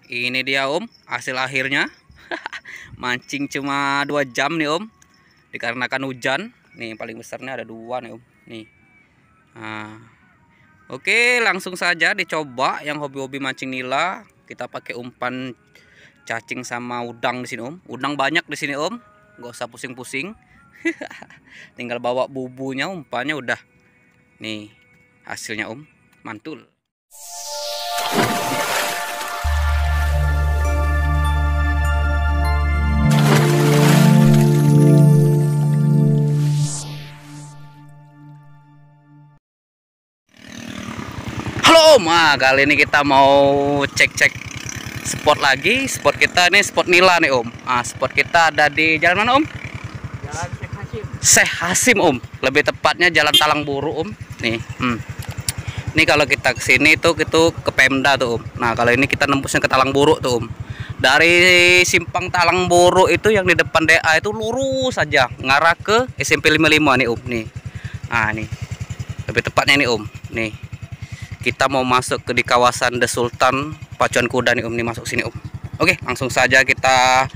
Ini dia Om, hasil akhirnya. Mancing cuma 2 jam nih Om, dikarenakan hujan. Nih paling besarnya ada 2 nih Om. Nih. Oke, langsung saja dicoba yang hobi-hobi mancing nila. Kita pakai umpan cacing sama udang di sini Om. Udang banyak di sini Om, nggak usah pusing-pusing. Tinggal bawa bubunya, umpannya udah. Nih hasilnya Om, mantul. Halo Om, kali ini kita mau cek-cek spot lagi. Spot kita ini spot nila nih Om. Spot kita ada di jalan mana Om? Jalan Syekh Hasim Om. Lebih tepatnya Jalan Talang Buru Om. Nih, ini kalau kita kesini tuh itu ke Pemda tuh Om. Nah kalau ini kita nembusnya ke Talang Buru tuh Om. Dari simpang Talang Buru itu yang di depan DA itu lurus saja ngarah ke SMP 55 nih Om. Nih, nih lebih tepatnya ini Om. Nih kita mau masuk ke di kawasan The Sultan Pacuan Kuda nih Om. Nih masuk sini Om. Oke, langsung saja kita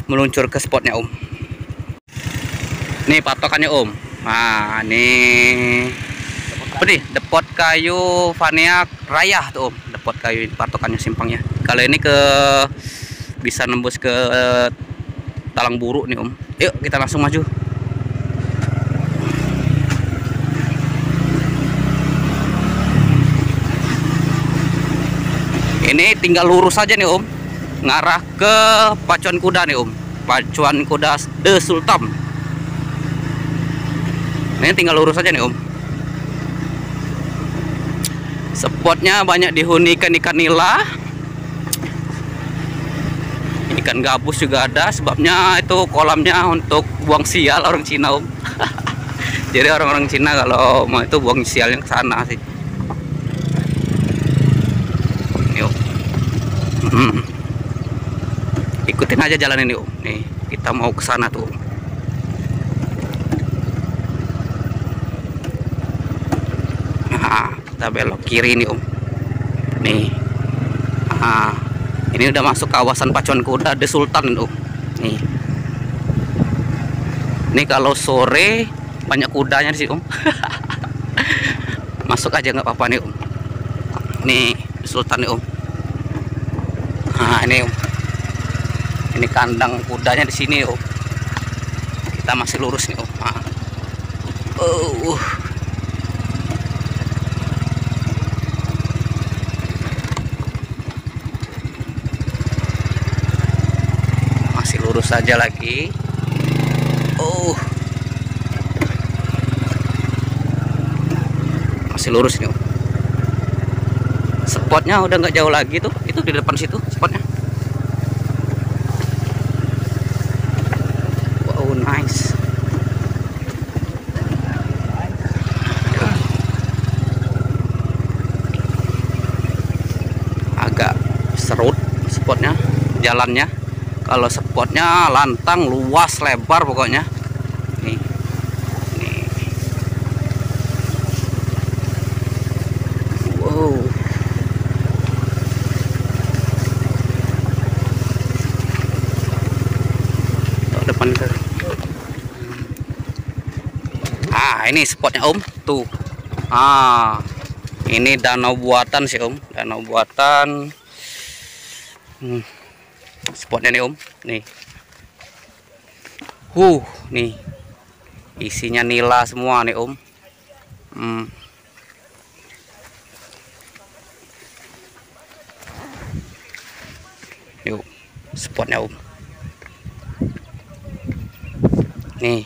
meluncur ke spotnya Om. Nih patokannya Om. Nih apa nih? Depot kayu Vaniak Raya tuh Om. Depot kayu ini patokannya simpangnya. Kalau ini bisa nembus ke Talang Buru nih Om. Yuk kita langsung maju. Ini tinggal lurus saja nih Om, ngarah ke Pacuan Kuda nih Om. Pacuan Kuda The Sultan. Ini tinggal lurus saja nih Om. Spotnya banyak dihuni ikan-ikan nila. Ikan gabus juga ada, sebabnya itu kolamnya untuk buang sial orang Cina Om. Jadi orang-orang Cina kalau mau itu buang sialnya ke sana sih. Ikutin aja jalan ini Om. Nih kita mau ke sana tuh. Kita belok kiri nih Om. Nih, ini udah masuk kawasan Pacuan Kuda The Sultan Om. Nih kalau sore banyak kudanya di sini Om. Masuk aja nggak apa-apa nih Om. Nih The Sultan nih Om. Ini Om. Ini kandang kudanya di sini Om. Kita masih lurus nih Om. Masih lurus saja lagi. Masih lurus nih Om. Spotnya udah nggak jauh lagi tuh. Itu di depan situ spotnya. Nice. Agak serut spotnya, jalannya. Kalau spotnya lantang, luas, lebar pokoknya. Nih. Wow. Depan ke. Ini spotnya Om tuh. Ini danau buatan sih Om, danau buatan. Spotnya nih Om. Nih. Nih isinya nila semua nih Om. Yuk spotnya Om. Nih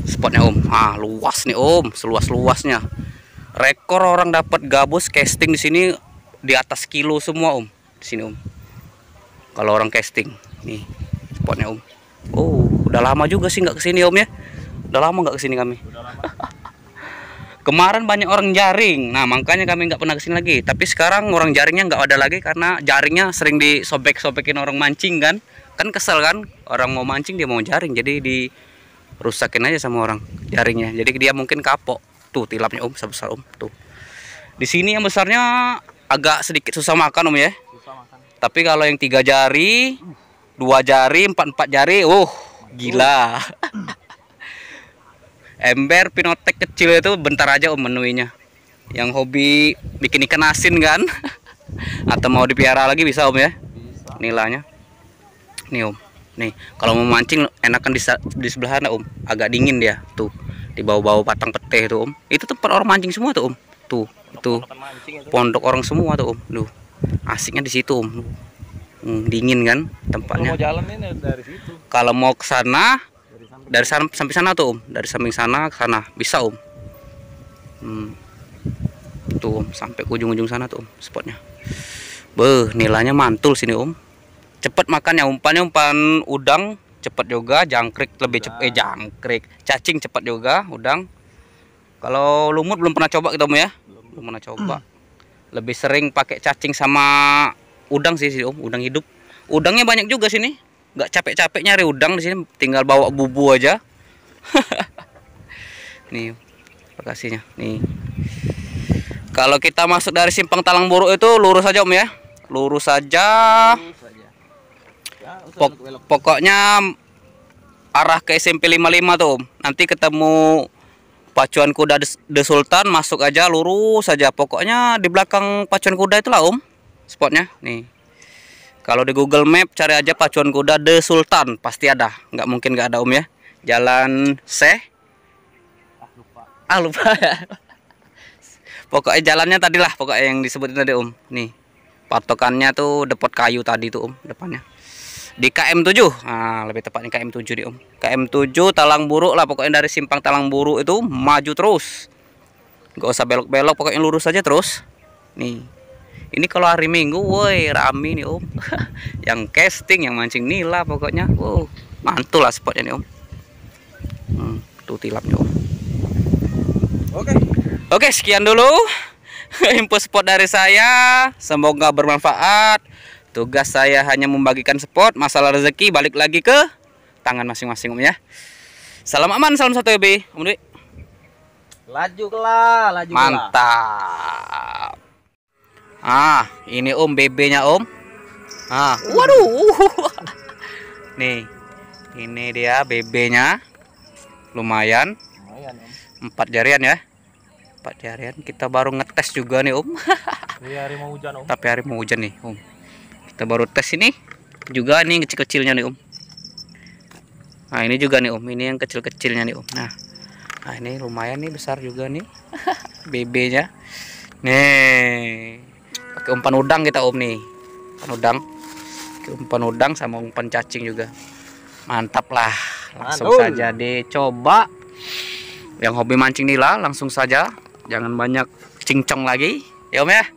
spotnya Om. Luas nih Om, seluas-luasnya. Rekor orang dapat gabus casting di sini di atas kilo semua Om. Di sini Om. Kalau orang casting. Nih spotnya Om. Udah lama juga sih nggak kesini Om ya. Udah lama nggak kesini kami. Kemarin banyak orang jaring. Nah makanya kami nggak pernah kesini lagi. Tapi sekarang orang jaringnya nggak ada lagi karena jaringnya sering disobek-sobekin orang mancing kan. Kan kesel kan. Orang mau mancing dia mau jaring. Jadi rusakin aja sama orang jaringnya. Jadi dia mungkin kapok. Tuh tilapnya Om, besar Om. Tuh. Di sini yang besarnya agak sedikit susah makan Om ya. Susah makan. Tapi kalau yang 3 jari, 2 jari, 4 jari, gila. Ember pinotek kecil itu bentar aja om menuinya. Yang hobi bikin ikan asin kan, atau mau dipiara lagi bisa om ya. Bisa. Nilainya. Nih om. Nih, kalau mau mancing enakan di sebelah sana om. Agak dingin dia tuh. Di bawah-bawah batang peteh tuh om. Itu tempat orang mancing semua tuh om. Tuh, itu pondok orang semua tuh om. Duh, asiknya di situ om. Dingin kan tempatnya. Kalau mau jalan ini dari situ. Kalau mau ke sana, dari sana sampai sana tuh om. Dari samping sana ke sana bisa om. Tuh om, sampai ke ujung-ujung sana tuh om spotnya. Beh, nilainya mantul sini om. Cepet makannya, umpannya umpan udang cepet juga, jangkrik lebih cepet, jangkrik, cacing cepet juga, udang. Kalau lumut belum pernah coba kita om ya, belum pernah coba. Lebih sering pakai cacing sama udang sih om, udang hidup. Udangnya banyak juga sini, nggak capek-capek nyari udang di sini, tinggal bawa bubu aja. Nih, lokasinya nih. Kalau kita masuk dari simpang Talang Buruk itu lurus aja om ya, lurus saja. Pokoknya arah ke SMP 55 tuh om. Nanti ketemu pacuan kuda The Sultan, masuk aja lurus saja. Pokoknya di belakang pacuan kuda itulah om spotnya. Nih, kalau di Google Map cari aja pacuan kuda The Sultan, pasti ada. Nggak mungkin nggak ada om ya. Jalan lupa ya. Pokoknya jalannya tadi lah, pokoknya yang disebutin tadi om. Nih, patokannya tuh depot kayu tadi tuh om depannya. Di KM7, nah lebih tepatnya KM7 di om. KM7 Talang Buruk lah, pokoknya dari simpang Talang Buruk itu maju terus, nggak usah belok-belok, pokoknya lurus aja terus. Nih, ini kalau hari Minggu, woi rame nih om. Yang casting, yang mancing nila, pokoknya, mantul lah spotnya nih om. Tuh tilapnya om. Oke, sekian dulu info spot dari saya, semoga bermanfaat. Tugas saya hanya membagikan spot, masalah rezeki balik lagi ke tangan masing-masing om ya. Salam aman, salam satu ya om Dwi. Laju lah. Mantap. Ini om BB-nya om. Waduh. Nih, ini dia BB-nya. Lumayan om. 4 jarian ya. 4 jarian. Kita baru ngetes juga nih om. Hari mau hujan om. Tapi hari mau hujan nih om. Kita baru tes ini juga nih kecil-kecilnya nih om. Nah ini juga nih om, ini yang kecil-kecilnya nih om. Nah ini lumayan nih, besar juga nih BB-nya. Nih pakai umpan udang kita om nih, umpan udang sama umpan cacing juga. Mantap lah, langsung saja dicoba. Yang hobi mancing nila langsung saja, jangan banyak cincong lagi ya om ya.